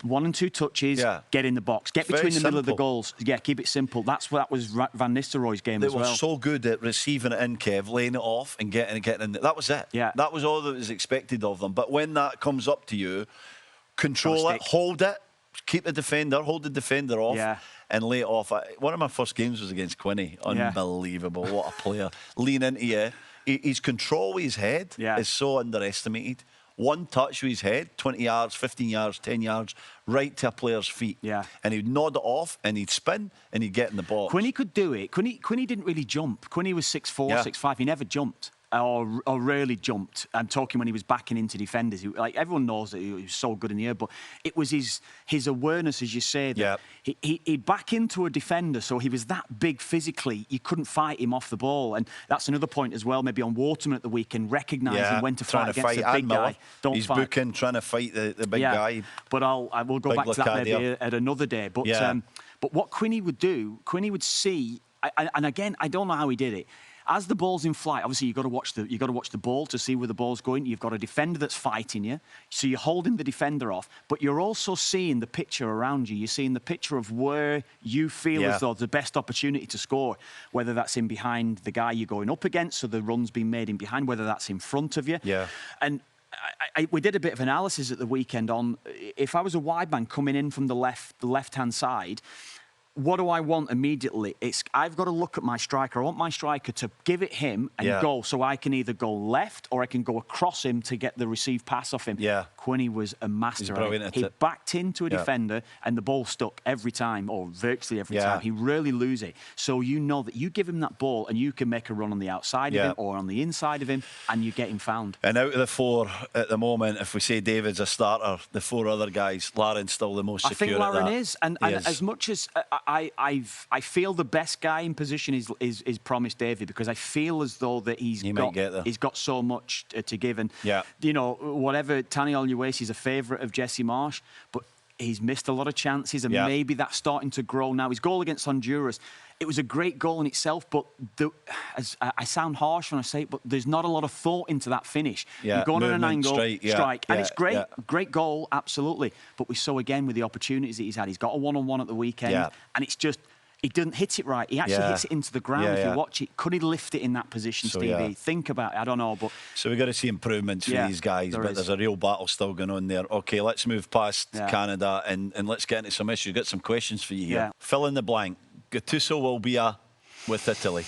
1 and 2 touches, get in the box, get between the middle of the goals. Keep it simple. That was Van Nistelrooy's game as well. They were so good at receiving it in, Kev, laying it off and getting in. That was it. That was all that was expected of them. But when that comes up to you, control it, hold it, hold the defender off. And lay it off. One of my first games was against Quinny. Unbelievable. What a player. Lean into you. His control with his head is so underestimated. 1 touch with his head, 20 yards, 15 yards, 10 yards, right to a player's feet. And he'd nod it off and he'd spin and he'd get in the box. Quinny could do it. Quinny didn't really jump. Quinny was 6'4", 6'5". He never jumped. Or rarely jumped. I'm talking when he was backing into defenders. Everyone knows that he was so good in the air, but it was his awareness, as you say, that he'd back into a defender, so he was that big physically, you couldn't fight him off the ball. And that's another point as well, maybe on Waterman at the weekend, recognising when to fight against a big guy. He's booking, trying to fight the big guy. But I will go back to that maybe at another day. But what Quinny would do, Quinny would see, and again, I don't know how he did it. As the ball's in flight, obviously you've got to watch the ball to see where the ball's going. You've got a defender that's fighting you, so you're holding the defender off, but you're also seeing the picture around you. You're seeing the picture of where you feel as though the best opportunity to score, whether that's in behind the guy you're going up against, so the run's been made in behind, whether that's in front of you. And we did a bit of analysis at the weekend on if I was a wide man coming in from the left-hand side. What do I want immediately? I've got to look at my striker. I want my striker to give it him and go, so I can either go left or I can go across him to get the received pass off him. Quinny was a master. He backed into a defender and the ball stuck every time, or virtually every time. He rarely lose it. So you know that you give him that ball and you can make a run on the outside of him or on the inside of him and you get him found. And out of the 4 at the moment, if we say David's a starter, the 4 other guys, Laren's still the most secure. I think Laren is. And as much as I feel the best guy in position is Promise David, because I feel as though that he's got so much to give. And whatever, Tani Oluwasi is a favourite of Jesse Marsh, but he's missed a lot of chances, and maybe that's starting to grow now. His goal against Honduras, it was a great goal in itself, but I sound harsh when I say it, but there's not a lot of thought into that finish. You're going on an angle, strike, and it's great, great goal, absolutely. But we saw again with the opportunities that he's had. He's got a one-on-one at the weekend, and it's just, he didn't hit it right. He actually hits it into the ground. If you watch it, could he lift it in that position, Stevie? Think about it. I don't know, but so we've got to see improvements for these guys, but there's a real battle still going on there. Okay, let's move past Canada and let's get into some issues. Got some questions for you here. Fill in the blank. Gattuso will be with Italy.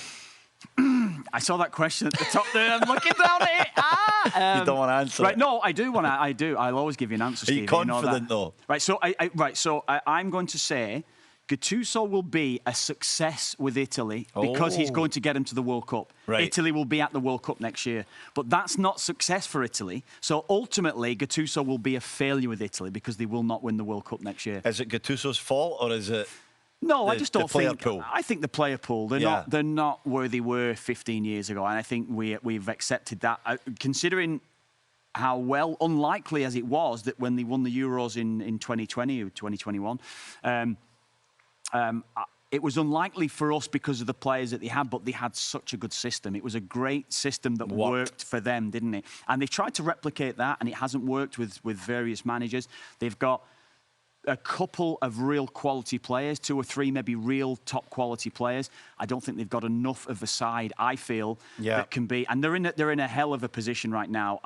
I saw that question at the top there. I'm looking down at it. You don't want to answer it. No, I do want to. I do. I'll always give you an answer, Stevie. Are you confident, though? Right, so I'm going to say Gattuso will be a success with Italy because he's going to get them to the World Cup. Right. Italy will be at the World Cup next year. But that's not success for Italy. So ultimately, Gattuso will be a failure with Italy because they will not win the World Cup next year. Is it Gattuso's fault or is it... No, I just don't think. Pool. I think the player pool. They're not where they were 15 years ago, and I think we've accepted that. Considering how unlikely as it was that when they won the Euros in 2020 or 2021, it was unlikely for us because of the players that they had, but they had such a good system. It was a great system that worked for them, didn't it? And they've tried to replicate that, and it hasn't worked with various managers. They've got a couple of real quality players, 2 or 3 maybe real top quality players. I don't think they've got enough of a side, I feel, that can be. And they're in a hell of a position right now.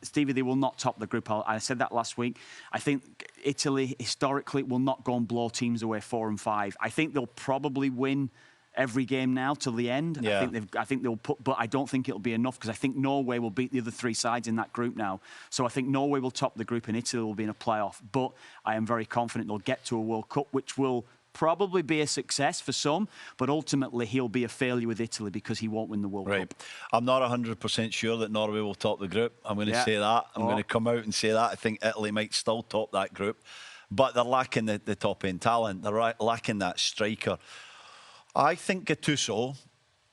Stevie, they will not top the group. I said that last week. I think Italy, historically, will not go and blow teams away 4 and 5. I think they'll probably win every game now till the end. Yeah. I think they'll put, but I don't think it'll be enough because I think Norway will beat the other 3 sides in that group now. So I think Norway will top the group and Italy will be in a playoff. But I am very confident they'll get to a World Cup, which will probably be a success for some, but ultimately he'll be a failure with Italy because he won't win the World Cup. I'm not 100% sure that Norway will top the group. I'm going to say that. I'm going to come out and say that. I think Italy might still top that group, but they're lacking the top-end talent. They're lacking that striker. I think Gattuso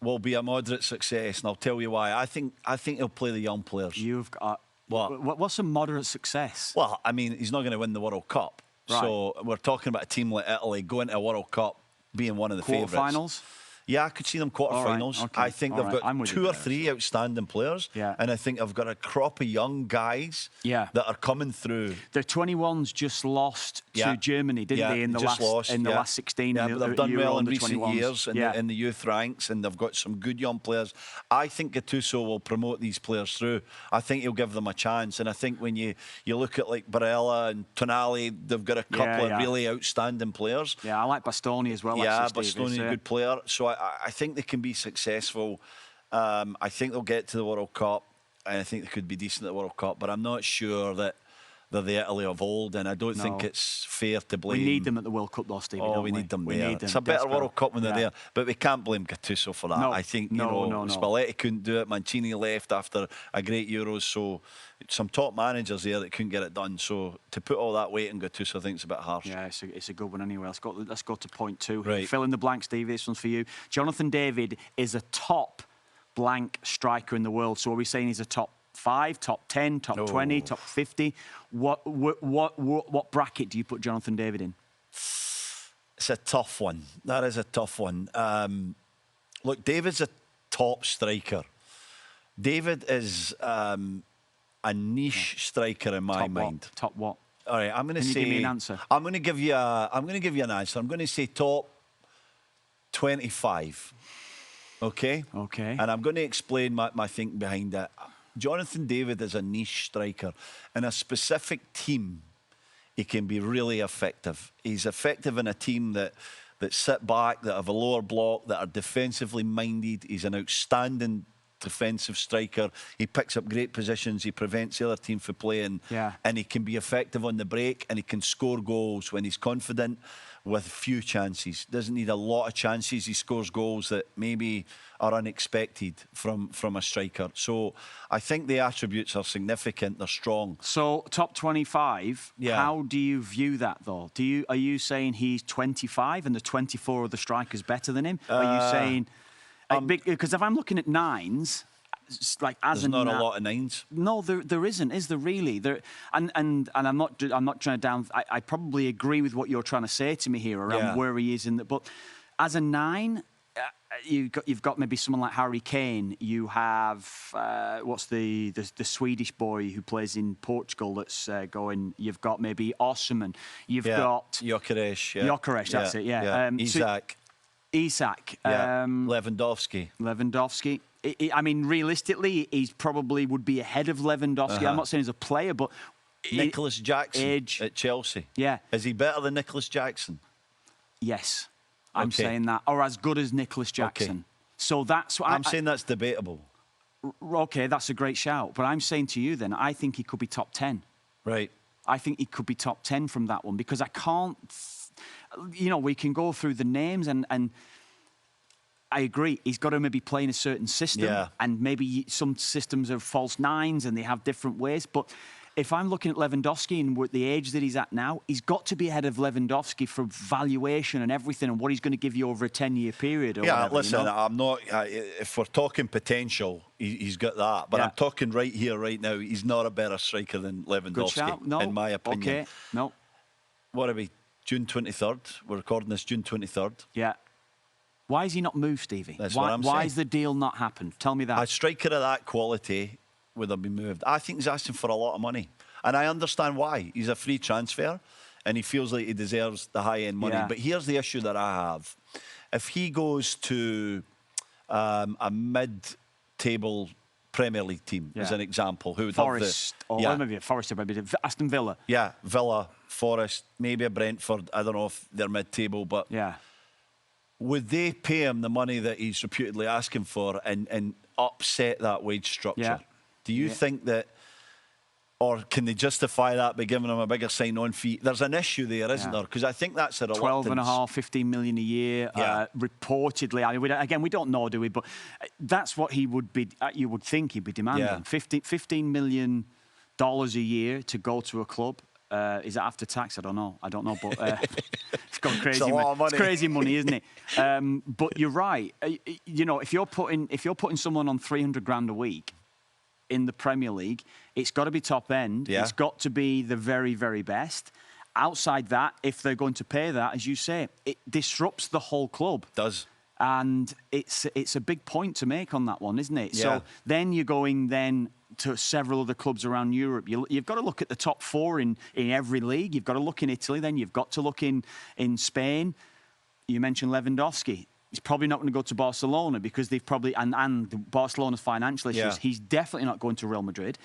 will be a moderate success, and I'll tell you why. I think he'll play the young players. You've got what's a moderate success? Well, I mean, he's not going to win the World Cup. Right. So we're talking about a team like Italy going to a World Cup, being one of the favourites. Quarterfinals? Yeah, I could see them quarterfinals. Right. Okay. I think they've got 2 or 3 outstanding players. Yeah. And I think I've got a crop of young guys that are coming through. The 21s just lost to Germany, didn't they, in the last 16? Yeah, but they've done well in recent 21s. years in the youth ranks, and they've got some good young players. I think Gattuso will promote these players through. I think he'll give them a chance. And I think when you look at like Barella and Tonali, they've got a couple of really outstanding players. Yeah, I like Bastoni as well. Yeah, Bastoni, a good player. So I think they can be successful. I think they'll get to the World Cup, and I think they could be decent at the World Cup, but I'm not sure that they're the Italy of old, and I don't think it's fair to blame. We need them at the World Cup, though, Stevie. We need them there. It's a better World Cup when they're there, but we can't blame Gattuso for that. I think Spalletti couldn't do it. Mancini left after a great Euros, so some top managers there that couldn't get it done. So to put all that weight on Gattuso, I think it's a bit harsh. Yeah, it's a good one anyway. Let's go to point 2. Right. Fill in the blank, Stevie. This one's for you. Jonathan David is a top blank striker in the world. So are we saying he's a top 5, top 10, top 20, top 50? What bracket do you put Jonathan David in? It's a tough one. That is a tough one. Look, David's a top striker. David is a niche striker in my mind. Top what? All right, I'm going to say. Can you give me an answer? I'm going to give you an answer. I'm going to say top 25. Okay. Okay. And I'm going to explain my thinking behind it. Jonathan David is a niche striker. In a specific team, he can be really effective. He's effective in a team that sit back, that have a lower block, that are defensively minded. He's an outstanding defensive striker. He picks up great positions. He prevents the other team from playing. Yeah. And he can be effective on the break, and he can score goals when he's confident with few chances. Doesn't need a lot of chances. He scores goals that maybe are unexpected from a striker. So I think the attributes are significant. They're strong. So top 25. Yeah. How do you view that though? Are you saying he's 25 and the 24 of the strikers better than him? Are you saying? Because if I'm looking at 9s, like as there's not a lot of 9s. No, there isn't. Is there really? And I'm not trying to down. I probably agree with what you're trying to say to me here around where he is in the. But as a 9, you've got maybe someone like Harry Kane. You have what's the Swedish boy who plays in Portugal that's going. You've got maybe Osman. You've got Gyökeres. Yeah. Gyökeres, that's it. Yeah. Isak. Lewandowski. I mean, realistically, he's probably would be ahead of Lewandowski. I'm not saying he's a player, but Nicholas Jackson age at Chelsea. Yeah, is he better than Nicholas Jackson? Yes, I'm saying that, or as good as Nicholas Jackson. Okay. So that's what I'm saying. That's debatable. Okay, that's a great shout. But I'm saying to you, then, I think he could be top 10. Right. I think he could be top 10 from that one because I can't you know, we can go through the names and I agree. He's got to maybe play in a certain system, and maybe some systems are false nines and they have different ways. But if I'm looking at Lewandowski and with the age that he's at now, he's got to be ahead of Lewandowski for valuation and everything and what he's going to give you over a 10-year period. Or whatever, listen, you know? I'm not. If we're talking potential, he's got that. But I'm talking right here, right now. He's not a better striker than Lewandowski, in my opinion. Okay, no. What are we? June 23rd. We're recording this June 23rd. Yeah. Why is he not moved, Stevie? That's what I'm saying. Why has the deal not happened? Tell me that. A striker of that quality would have been moved. I think he's asking for a lot of money. And I understand why. He's a free transfer and he feels like he deserves the high-end money. But here's the issue that I have. If he goes to a mid-table Premier League team, as an example, who would Forest, have the... or maybe Forest, maybe Aston Villa. Yeah, Villa, Forest, maybe a Brentford. I don't know if they're mid-table, but... Yeah. Would they pay him the money that he's reputedly asking for and upset that wage structure? Yeah. Do you think that, or can they justify that by giving him a bigger sign-on fee? There's an issue there, isn't there? Because I think that's a reluctance. 12.5, 15 million a year, reportedly. I mean, we don't know, do we? But that's what he would be. You would think he'd be demanding. Yeah. $15 million a year to go to a club. Is that after tax? I don't know, but it's gone crazy. It's a lot of money. It's crazy money, isn't it? But you're right. You know, if you're putting someone on 300 grand a week in the Premier League, it's got to be top end. Yeah. It's got to be the very, very best. Outside that, if they're going to pay that, as you say, it disrupts the whole club. It does. And it's a big point to make on that one, isn't it? Yeah. So then you're going to several other clubs around Europe. You've got to look at the top four in every league. You've got to look in Italy. Then you've got to look in Spain. You mentioned Lewandowski. He's probably not going to go to Barcelona because they've probably and Barcelona's financial issues. Yeah. He's definitely not going to Real Madrid.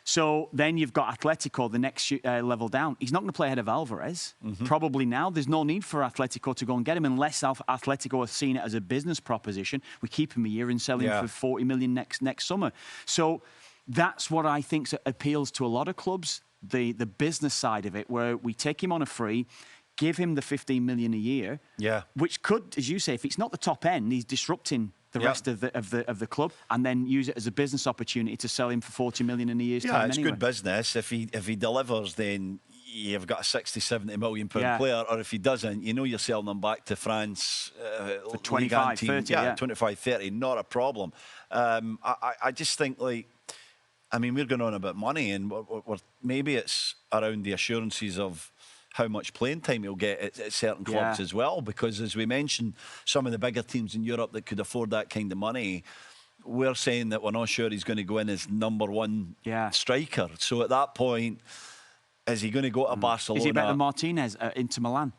So then you've got Atletico, the next level down. He's not going to play ahead of Alvarez. Probably now. There's no need for Atletico to go and get him unless Atletico are seeing it as a business proposition. We keep him a year and sell him for 40 million next summer. So that's what I think appeals to a lot of clubs, the business side of it, where we take him on a free, give him the 15 million a year, which could, as you say, if it's not the top end, he's disrupting the rest of the club, and then use it as a business opportunity to sell him for 40 million in a year's time. Yeah, it's anyway. good business. If he delivers, then you've got a 60, 70 million pound player, or if he doesn't, you know you're selling them back to France for 25, 30. Yeah, 25, 30, not a problem. I just think, like, I mean, we're going on about money, and maybe it's around the assurances of how much playing time he'll get at certain clubs as well, because as we mentioned, some of the bigger teams in Europe that could afford that kind of money, we're saying that we're not sure he's going to go in as number one striker. So at that point, is he going to go to Barcelona? Is he better than Martinez into Milan?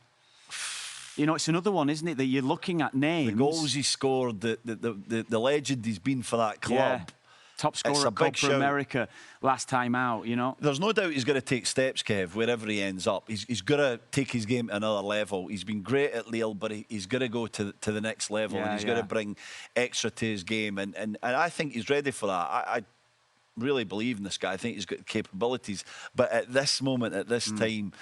You know, it's another one, isn't it, that you're looking at names. The goals he scored, the legend he's been for that club. Yeah. Top scorer at Copa America last time out, you know. There's no doubt he's got to take steps, Kev, wherever he ends up. He's got to take his game to another level. He's been great at Lille, but he's got to go to the next level, and he's got to bring extra to his game. And I think he's ready for that. I really believe in this guy. I think he's got the capabilities. But at this moment, at this time,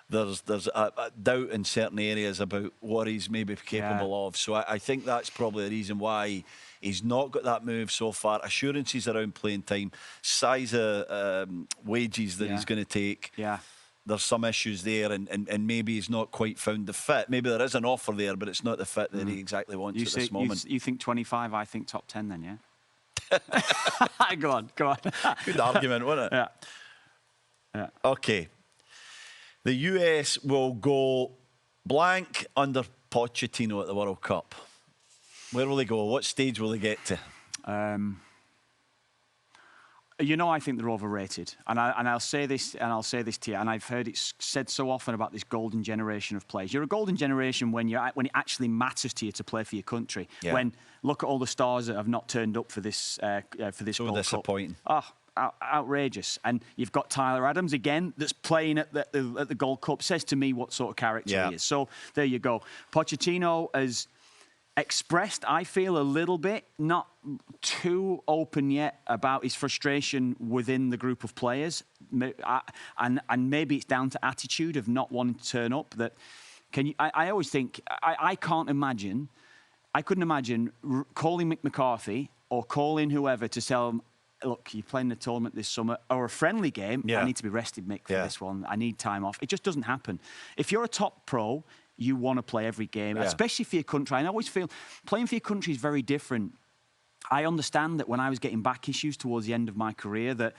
there's a doubt in certain areas about what he's maybe capable of. So I think that's probably the reason why he's not got that move so far. Assurances around playing time, size of wages that he's going to take. Yeah. There's some issues there, and maybe he's not quite found the fit. Maybe there is an offer there, but it's not the fit that he exactly wants at this moment. You think 25, I think top 10 then, yeah? Go on. Good argument, wasn't it? Yeah. Okay. The US will go blank under Pochettino at the World Cup. Where will they go? What stage will they get to? You know, I think they're overrated, and I'll say this, to you. And I've heard it said so often about this golden generation of players. You're a golden generation when it actually matters to you to play for your country. Yeah. When look at all the stars that have not turned up for this so World disappointing. Cup. Oh, outrageous! And you've got Tyler Adams again, that's playing at the Gold Cup. Says to me what sort of character he is. So there you go. Pochettino has expressed, I feel, a little bit, not too open yet, about his frustration within the group of players. And maybe it's down to attitude of not wanting to turn up, that I always think I couldn't imagine calling Mick McCarthy or calling whoever to tell them, look, you're playing a tournament this summer or a friendly game. I need to be rested, Mick, for this one. I need time off. It just doesn't happen. If you're a top pro, you want to play every game, especially for your country. And I always feel playing for your country is very different. I understand that when I was getting back issues towards the end of my career, that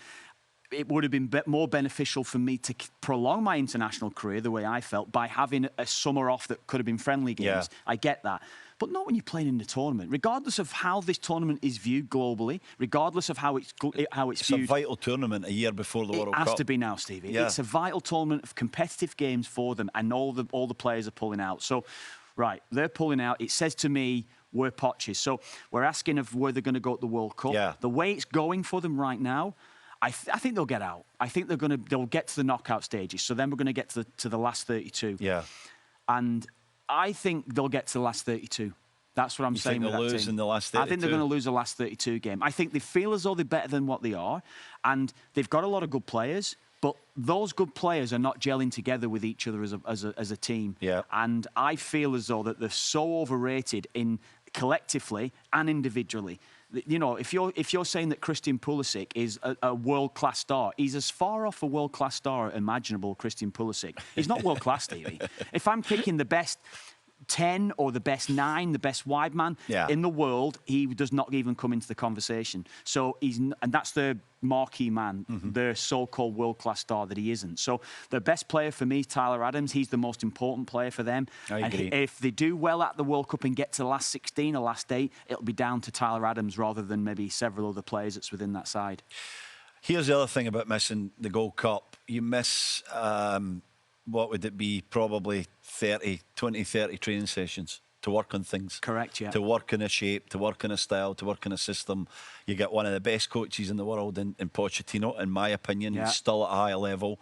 it would have been more beneficial for me to prolong my international career the way I felt by having a summer off that could have been friendly games. I get that. But not when you're playing in the tournament. Regardless of how this tournament is viewed globally, regardless of how it's viewed. It's a vital tournament a year before the World Cup. It has to be now, Stevie. It's a vital tournament of competitive games for them, and all the players are pulling out. So, right, they're pulling out. It says to me, we're Poches. So we're asking of where they're going to go at the World Cup. The way it's going for them right now, I think they'll get out. I think they'll get to the knockout stages. So then we're going to get to the last 32. And I think they'll get to the last 32. That's what I'm saying. They'll lose in the last 32? I think they're going to lose the last 32 game. I think they feel as though they're better than what they are, and they've got a lot of good players, but those good players are not gelling together with each other as a team. And I feel as though that they're so overrated collectively and individually. You know, if you're saying that Christian Pulisic is a world-class star, he's as far off a world-class star imaginable, Christian Pulisic. He's not world-class, Stevie. If I'm picking the best 10 or the best 9, the best wide man in the world, he does not even come into the conversation. So and that's the marquee man, the so-called world-class star that he isn't. So the best player for me, Tyler Adams, he's the most important player for them. I agree. And if they do well at the World Cup and get to the last 16 or last 8, it'll be down to Tyler Adams rather than maybe several other players that's within that side. Here's the other thing about missing the Gold Cup. You miss, what would it be, probably 20, 30 training sessions to work on things. Correct, yeah. To work in a shape, to work in a style, to work in a system. You get one of the best coaches in the world in Pochettino, in my opinion. He's still at a high level,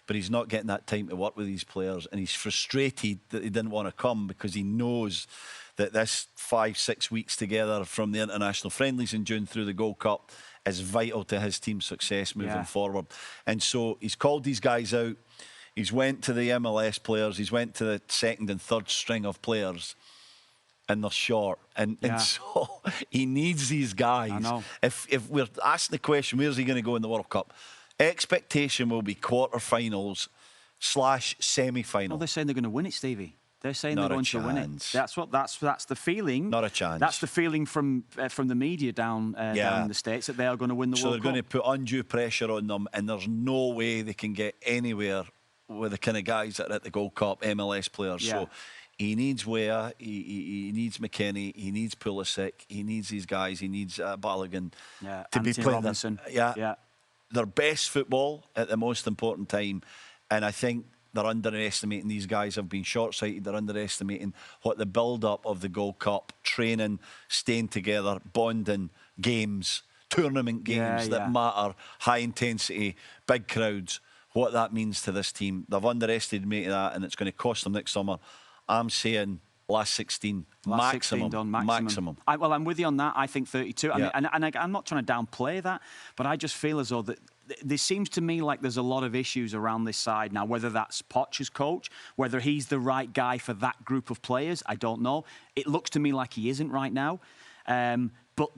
but he's not getting that time to work with these players, and he's frustrated that he didn't want to come because he knows that this 5-6 weeks together from the international friendlies in June through the Gold Cup is vital to his team's success moving forward. And so he's called these guys out. He's went to the MLS players. He's went to the second and third string of players, and they're short. And so he needs these guys. I know. If we're asking the question, where's he going to go in the World Cup? Expectation will be quarterfinals / semi-final. Well, they're saying they're going to win it, Stevie. They're saying Not they're going a to win it. chance. That's the feeling. Not a chance. That's the feeling from the media down in the States that they are going to win the World Cup. So they're going to put undue pressure on them, and there's no way they can get anywhere with the kind of guys that are at the Gold Cup, MLS players. So he needs Weah, he needs McKennie, he needs Pulisic, he needs these guys, he needs Balogun to Anthony be playing Robinson. Their best football at the most important time. And I think they're underestimating, these guys have been short-sighted, they're underestimating what the build-up of the Gold Cup, training, staying together, bonding, games, tournament games that matter, high intensity, big crowds, what that means to this team. They've underestimated that, and it's going to cost them next summer. I'm saying last 16, maximum. I'm with you on that. I think 32. And I'm not trying to downplay that, but I just feel as though that there seems to me like there's a lot of issues around this side now, whether that's Poch as coach, whether he's the right guy for that group of players, I don't know. It looks to me like he isn't right now. But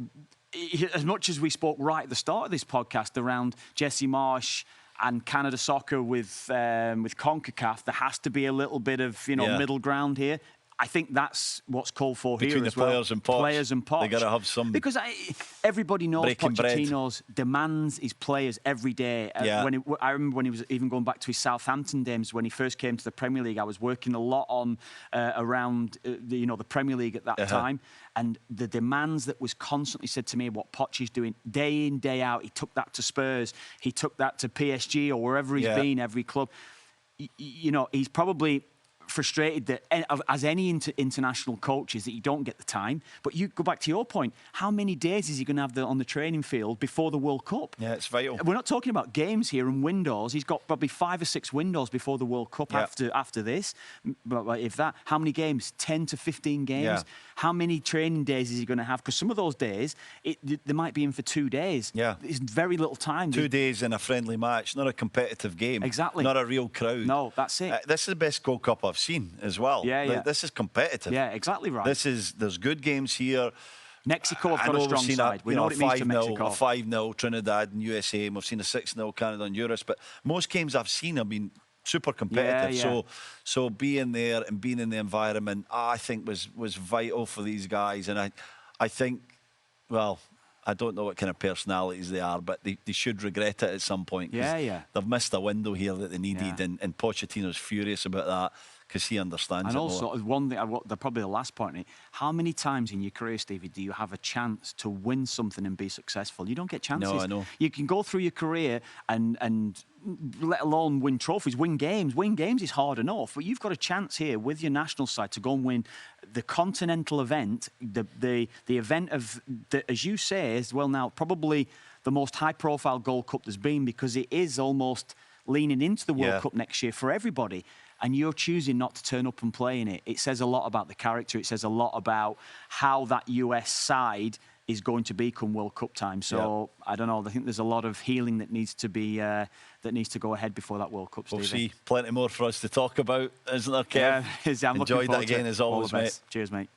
as much as we spoke right at the start of this podcast around Jesse Marsch and Canada Soccer with Concacaf, there has to be a little bit of middle ground here. I think that's what's called for between here the players and Poch. Players and Poch. They got to have some. Because everybody knows Pochettino's demands his players every day. I remember when he was even going back to his Southampton days when he first came to the Premier League. I was working a lot on around the Premier League at that time, and the demands that was constantly said to me what Poch is doing day in, day out. He took that to Spurs. He took that to PSG or wherever he's been, every club. He's probably frustrated that, as any international coach, is that you don't get the time. But you go back to your point, how many days is he going to have on the training field before the World Cup? Yeah, it's vital. We're not talking about games here and windows. He's got probably 5 or 6 windows before the World Cup after this. But if that, how many games? 10 to 15 games? Yeah. How many training days is he going to have? Because some of those days, they might be in for 2 days. Yeah. It's very little time. 2 days in a friendly match, not a competitive game. Exactly. Not a real crowd. No, that's it. This is the best Gold Cup I've I've seen as well. Yeah. This is competitive. Yeah, exactly right. There's good games here. Mexico have got a strong side. We know what it means to Mexico. A 5-0 Trinidad and USA, and we've seen a 6-0 Canada and Euros. But most games I've seen have been super competitive. Yeah. So being there and being in the environment, I think was vital for these guys. And I think, well, I don't know what kind of personalities they are, but they should regret it at some point. Yeah. They've missed a window here that they needed, and Pochettino's furious about that because he understands and it also, more. one thing, probably the last point, how many times in your career, Stevie, do you have a chance to win something and be successful? You don't get chances. No, I know. You can go through your career and let alone win trophies, win games. Win games is hard enough, but you've got a chance here with your national side to go and win the continental event, the event of, as you say, as well now, probably the most high-profile Gold Cup there's been, because it is almost leaning into the World Cup next year for everybody. And you're choosing not to turn up and play in it. It says a lot about the character. It says a lot about how that US side is going to be come World Cup time. So I don't know. I think there's a lot of healing that needs to be that needs to go ahead before that World Cup. We'll see. Plenty more for us to talk about, isn't there, Kev? Yeah, I'm enjoyed looking that again as always, mate. Cheers, mate.